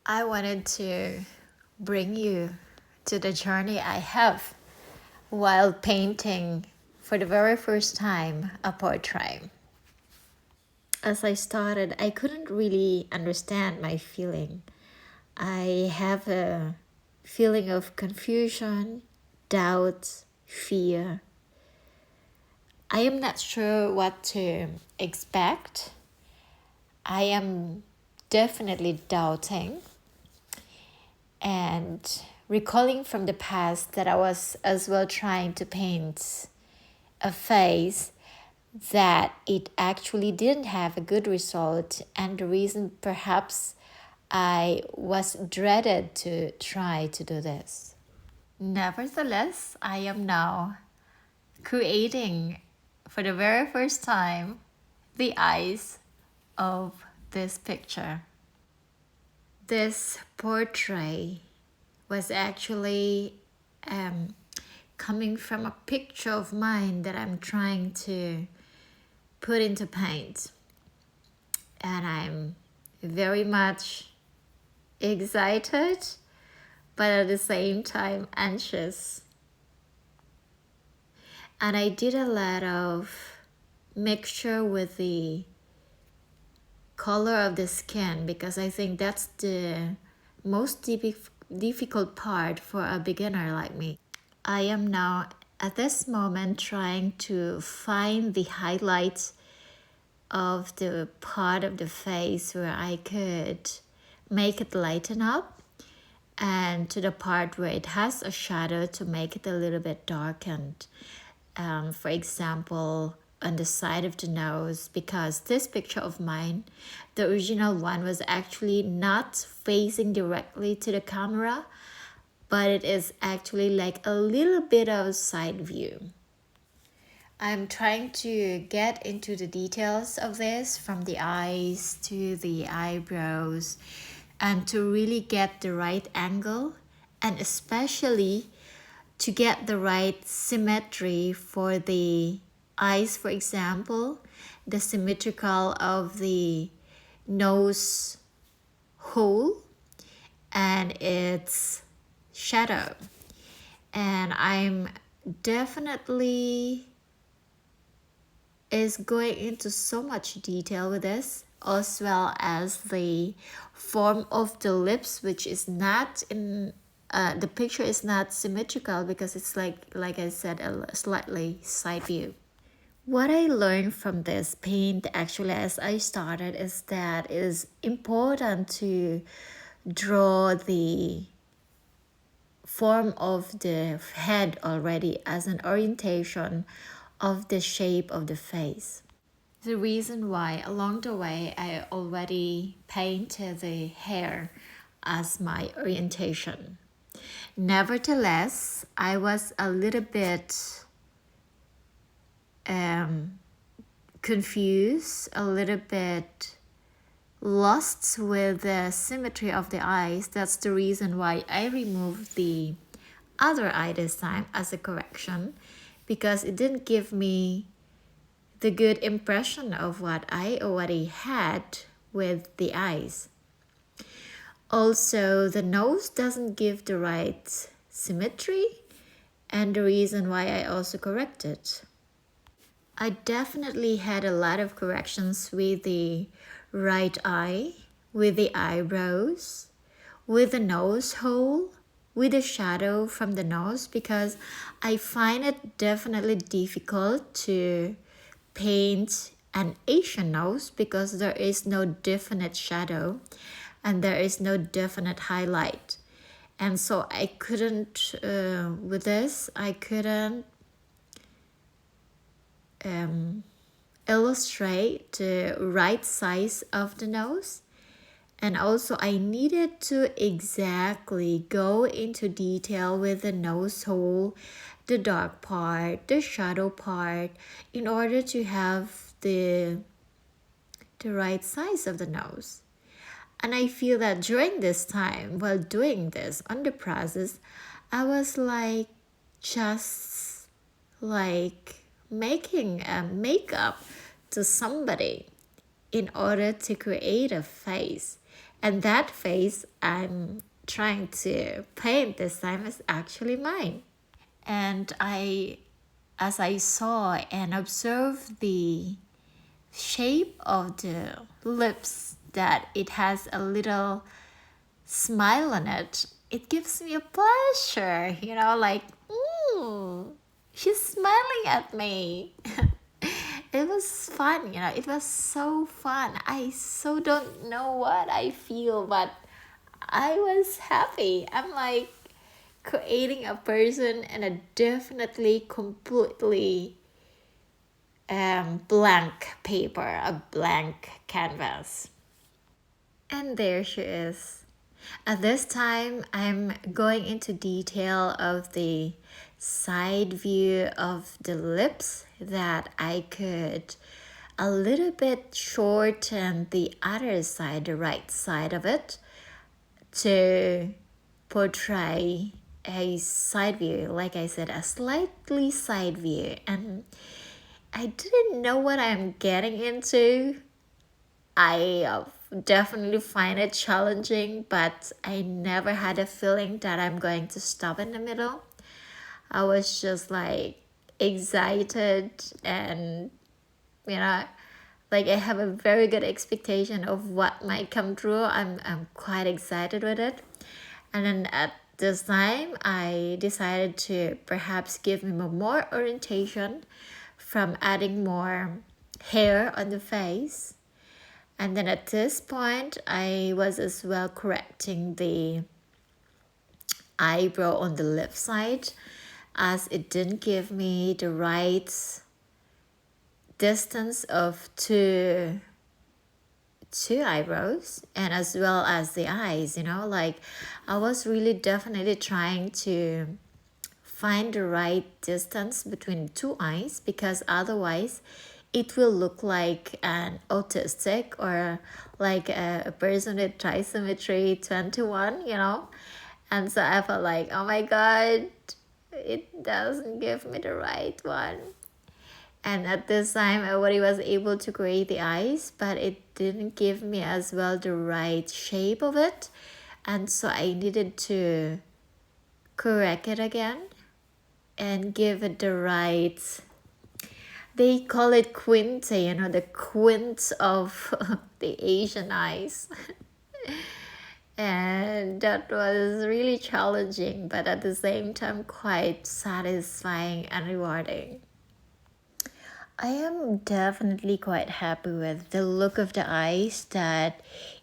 I wanted to bring you to the journey I have while painting for the very first time a portrait. As I started, I couldn't really understand my feeling. I have a feeling of confusion, doubt, fear. I am not sure what to expect. I am definitely doubting and recalling from the past that I was as well trying to paint a face that it actually didn't have a good result, and the reason perhaps I was dreaded to try to do this. Nevertheless, I am now creating for the very first time the eyes of this picture. This portrait was actually coming from a picture of mine that I'm trying to put into paint. And I'm very much excited, but at the same time anxious. And I did a lot of mixture with the color of the skin because I think that's the most difficult part for a beginner like me. I am now at this moment trying to find the highlights of the part of the face where I could make it lighten up, and to the part where it has a shadow to make it a little bit darkened. For example, on the side of the nose, because this picture of mine, the original one, was actually not facing directly to the camera, but it is actually like a little bit of a side view. I'm trying to get into the details of this, from the eyes to the eyebrows, and to really get the right angle, and especially to get the right symmetry for the eyes. For example, the symmetrical of the nose hole and its shadow. And I'm definitely is going into so much detail with this, as well as the form of the lips, which is not in the picture is not symmetrical because it's like I said, a slightly side view. What I learned from this paint actually as I started is that it is important to draw the form of the head already as an orientation of the shape of the face. The reason why along the way I already painted the hair as my orientation. Nevertheless, I was a little bit confused, a little bit lost with the symmetry of the eyes. That's the reason why I removed the other eye this time as a correction, because it didn't give me the good impression of what I already had with the eyes. Also, the nose doesn't give the right symmetry, and the reason why I also corrected. I definitely had a lot of corrections with the right eye, with the eyebrows, with the nose hole, with the shadow from the nose, because I find it definitely difficult to paint an Asian nose because there is no definite shadow and there is no definite highlight. And so I couldn't, with this, I couldn't illustrate the right size of the nose. And also I needed to exactly go into detail with the nose hole, the dark part, the shadow part, in order to have the right size of the nose. And I feel that during this time, while doing this on the process, I was like just like making a makeup to somebody in order to create a face. And that face I'm trying to paint this time is actually mine. And as I saw and observed the shape of the lips, that it has a little smile on it, it gives me a pleasure, like, ooh, she's smiling at me. It was fun, it was so fun. I so don't know what I feel, but I was happy. I'm like creating a person and a definitely completely blank paper, a blank canvas. And there she is. At this time, I'm going into detail of the side view of the lips, that I could a little bit shorten the other side, the right side of it, to portray a side view, like I said, a slightly side view. And I didn't know what I'm getting into. I definitely find it challenging, but I never had a feeling that I'm going to stop in the middle. I was just like excited, and you know like I have a very good expectation of what might come through. I'm quite excited with it. And then at this time, I decided to perhaps give him a more orientation from adding more hair on the face. And then at this point, I was as well correcting the eyebrow on the left side, as it didn't give me the right distance of two eyebrows, and as well as the eyes. Like, I was really definitely trying to find the right distance between two eyes, because otherwise it will look like an autistic, or like a person with trisometry 21. And so I felt like, oh my god, it doesn't give me the right one. And at this time, I already was able to create the eyes, but it didn't give me as well the right shape of it. And so I needed to correct it again and give it the right, they call it quinte, the quint of the Asian eyes. And that was really challenging, but at the same time quite satisfying and rewarding. I am definitely quite happy with the look of the eyes, that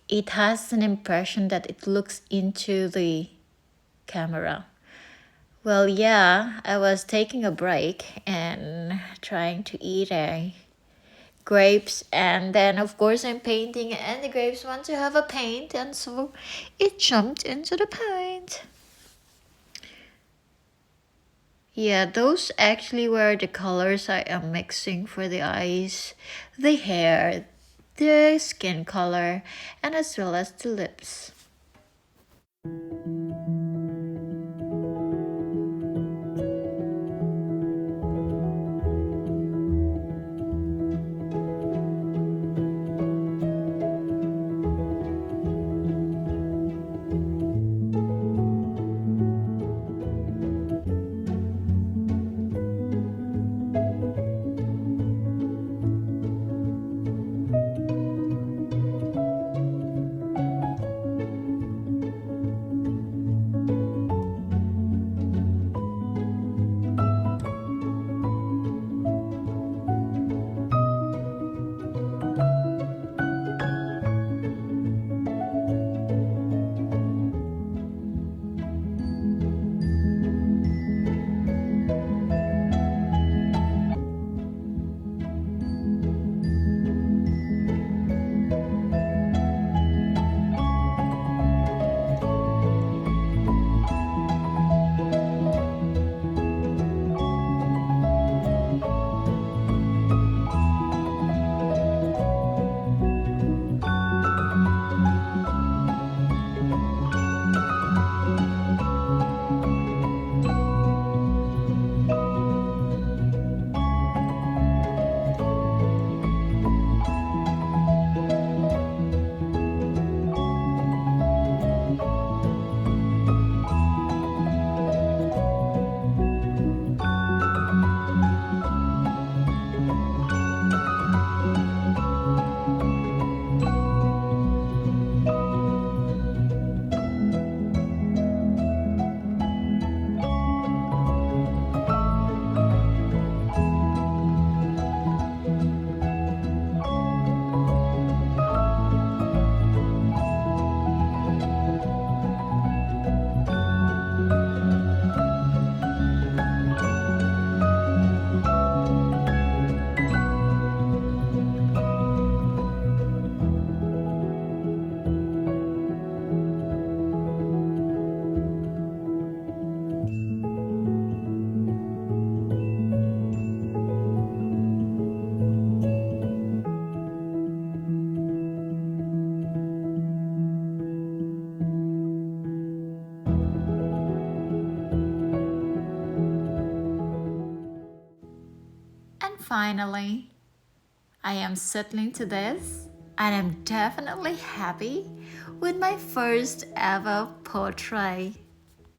it has an impression that it looks into the camera. Well, yeah, I was taking a break and trying to eat grapes, and then of course I'm painting, and the grapes want to have a paint, and so it jumped into the paint. Yeah, those actually were the colors I am mixing for the eyes, the hair, the skin color, and as well as the lips. finally, I am settling to this, and I'm definitely happy with my first ever portrait.